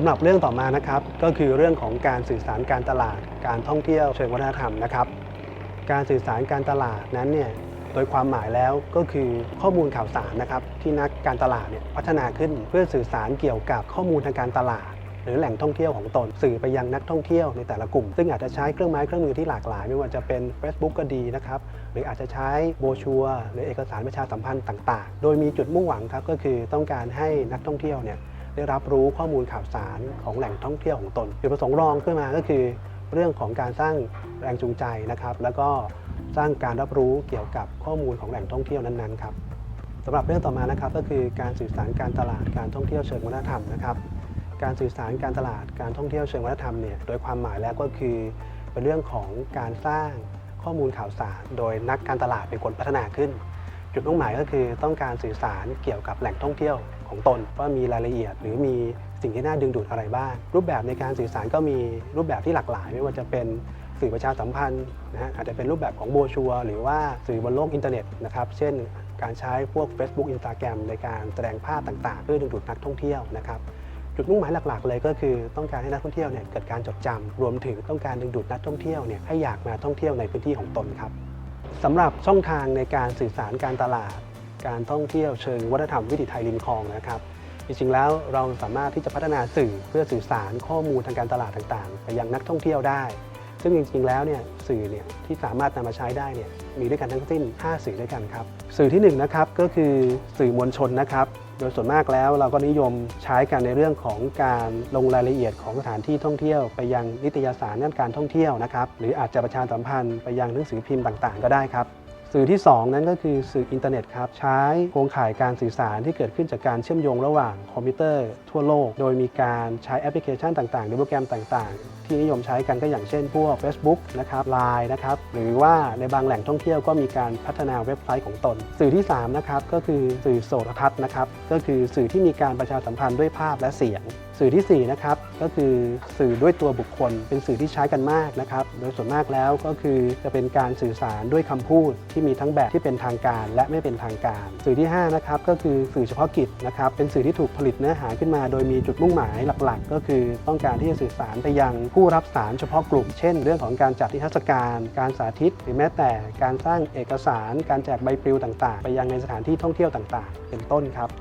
ำหรับเรื่องต่อมานะครับก็คือเรื่องของการสื่อสารการตลาดการท่องเที่ยวเชิงวัฒนธรรมนะครับการสื่อสารการตลาดนั้นเนี่ยโดยความหมายแล้วก็คือข้อมูลข่าวสารนะครับที่นักการตลาดเนี่ยพัฒนาขึ้นเพื่อสื่อสารเกี่ยวกับข้อมูลทางการตลาดหรือแหล่งท่องเที่ยวของตนสื่อไปยังนักท่องเที่ยวในแต่ละกลุ่มซึ่งอาจจะใช้เครื่องไม้เครื่องมือที่หลากหลายไม่ว่าจะเป็น Facebook ก็ดีนะครับหรืออาจจะใช้โบรชัวร์หรือเอกสารประชาสัมพันธ์ต่างๆโดยมีจุดมุ่งหวังครับก็คือต้องการให้นักท่องเที่ยวเนี่ยได้รับรู้ข้อมูลข่าวสารของแหล่งท่องเที่ยวของตนจุดประสงค์รองขึ้นมาก็คือเรื่องของการสร้างแรงจูงใจนะครับแล้วก็สร้างการรับรู้เกี่ยวกับข้อมูลของแหล่งท่องเที่ยวนั้นๆครับสำหรับเรื่องต่อมานะครับก็คือการสื่อสารการตลาดการท่องเที่ยวเชิงวัฒนธรรมนะครับการสื่อสารการตลาดการท่องเที่ยวเชิงวัฒนธรรมเนี่ยโดยความหมายแล้วก็คือเป็นเรื่องของการสร้างข้อมูลข่าวสารโดยนักการตลาดเป็นคนพัฒนาขึ้นจุดมุ่งหมายก็คือต้องการสื่อสารเกี่ยวกับแหล่งท่องเที่ยวของตนว่ามีรายละเอียดหรือมีสิ่งที่น่าดึงดูดอะไรบ้างรูปแบบในการสื่อสารก็มีรูปแบบที่หลากหลายไม่ว่าจะเป็นสื่อประชาสัมพันธ์อาจจะเป็นรูปแบบของโบรชัวร์หรือว่าสื่อบนโลกอินเทอร์เน็ตนะครับเช่นการใช้พวก Facebook Instagram ในการแสดงภาพต่างๆเพื่อดึงดูดนักท่องเที่ยวนะครับจุดมุ่งหมายหลักๆเลยก็คือต้องการให้นักท่องเที่ยวเนี่ยเกิดการจดจำรวมถึงต้องการดึงดูดนักท่องเที่ยวเนี่ยให้อยากมาท่องเที่ยวในพื้นที่ของตนครับสำหรับช่องทางในการสื่อสารการตลาดการท่องเที่ยวเชิงวัฒนธรรมวิถีไทยริมคลองนะครับจริงๆแล้วเราสามารถที่จะพัฒนาสื่อเพื่อสื่อสารข้อมูลทางการตลาดต่างๆไปยังนักท่องเที่ยวได้ซึ่งจริงๆแล้วเนี่ยสื่อเนี่ยที่สามารถนำมาใช้ได้เนี่ยมีด้วยกันทั้งสิ้น5สื่อด้วยกันครับสื่อที่1นะครับก็คือสื่อมวลชนนะครับโดยส่วนมากแล้วเราก็นิยมใช้กันในเรื่องของการลงรายละเอียดของสถานที่ท่องเที่ยวไปยังนิตยสารด้านการท่องเที่ยวนะครับหรืออาจจะประชาสัมพันธ์ไปยังหนังสือพิมพ์ต่างๆก็ได้ครับสื่อที่2นั้นก็คือสื่ออินเทอร์เน็ตครับใช้โครงข่ายการสื่อสารที่เกิดขึ้นจากการเชื่อมโยงระหว่างคอมพิวเตอร์ทั่วโลกโดยมีการใช้แอปพลิเคชันต่างๆหรือโปรแกรมต่างๆที่นิยมใช้กันก็อย่างเช่นพวก Facebook นะครับ LINE นะครับหรือว่าในบางแหล่งท่องเที่ยวก็มีการพัฒนาเว็บไซต์ของตนสื่อที่3นะครับก็คือสื่อโทรทัศน์นะครับก็คือสื่อที่มีการประชาสัมพันธ์ด้วยภาพและเสียงสื่อที่4นะครับก็คือสื่อด้วยตัวบุคคลเป็นสื่อที่ใช้กันมากนะครับโดยส่วนมากแล้วก็คือจะเป็นการสื่อสารด้วยคำพูดที่มีทั้งแบบที่เป็นทางการและไม่เป็นทางการสื่อที่5นะครับก็คือสื่อเฉพาะกิจนะครับเป็นสื่อที่ถูกผลิตเนื้อหาขึ้นมาโดยมีจุดมุ่งหมายหลักๆก็คือต้องการที่จะสื่อสารไปยังผู้รับสารเฉพาะกลุ่มเช่นเรื่องของการจัดนิทรรศการการสาธิตหรือแม้แต่การสร้างเอกสารการแจกใบปลิวต่างๆไปยังในสถานที่ท่องเที่ยวต่างๆเป็นต้นครับ